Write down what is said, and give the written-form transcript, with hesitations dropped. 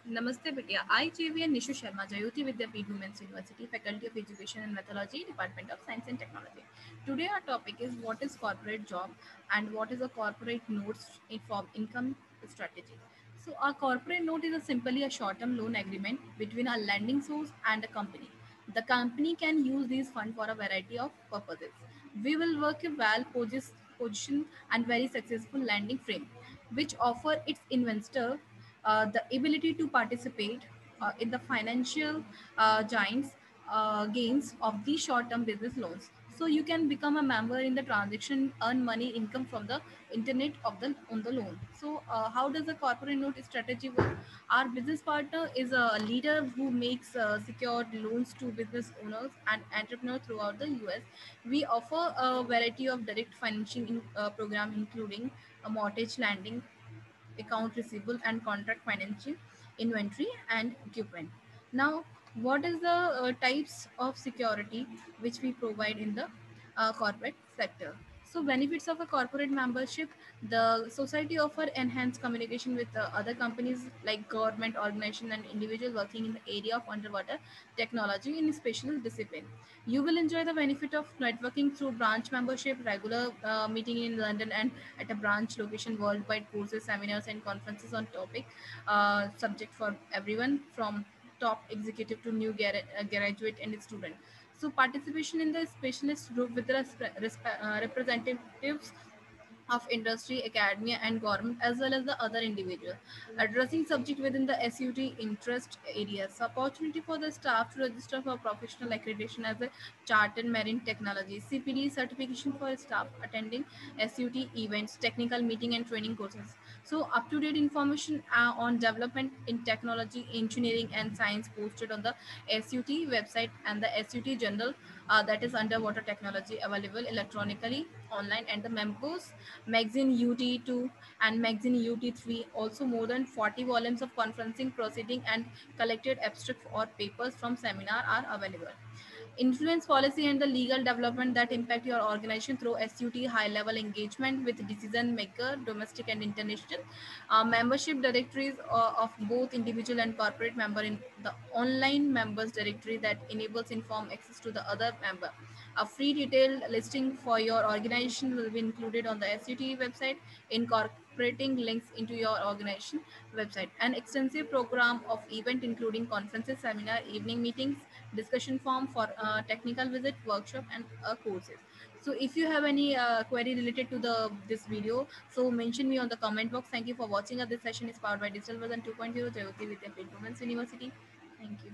Namaste Bitya. I, JV and Nishu Sharma, Jayoti Vidyapeeth Women's University, Faculty of Education and Methodology, Department of Science and Technology. Today our topic is what is corporate job and what is a corporate notes for income strategy. So a corporate note is simply a short-term loan agreement between a lending source and a company. The company can use these funds for a variety of purposes. We will work a position and very successful lending frame, which offer its investor the ability to participate in the financial giants gains of these short-term business loans. So you can become a member in the transaction, earn money income from the internet of the on the loan. So how does the corporate note strategy work? Our business partner is a leader who makes secured loans to business owners and entrepreneurs throughout the US. We offer a variety of direct financing program, including a mortgage lending, account receivable and contract financing, inventory and equipment. Now, what is the types of security which we provide in the corporate sector? So benefits of a corporate membership: the society offer enhanced communication with other companies like government organization and individual working in the area of underwater technology in special discipline. You will enjoy the benefit of networking through branch membership, regular meeting in London and at a branch location, worldwide courses, seminars, and conferences on topic subject for everyone from top executive to new graduate and student. So participation in the specialist group with the representatives of industry, academia, and government, as well as the other individual. Addressing subject within the SUT interest areas. Opportunity for the staff to register for professional accreditation as a chartered marine technology. CPD certification for staff attending SUT events, technical meeting and training courses. So up-to-date information on development in technology, engineering, and science posted on the SUT website and the SUT journal, that is underwater technology, available electronically online, and the members magazine UT2 and magazine UT3. Also, more than 40 volumes of conferencing proceeding and collected abstract or papers from seminar are available. Influence policy and the legal development that impact your organization through SUT high level engagement with decision maker, domestic and international. Membership directories of both individual and corporate member in the online members directory that enables informed access to the other member. A free detailed listing for your organization will be included on the SUT website, incorporating links into your organization website. An extensive program of event including conferences, seminar, evening meetings, discussion forum for technical visit, workshop, and courses. So if you have any query related to the this video, so mention me on the comment box. Thank you for watching. This session is powered by Digital Version 2.0, Jayoti Vidyapeeth Women's University. Thank you.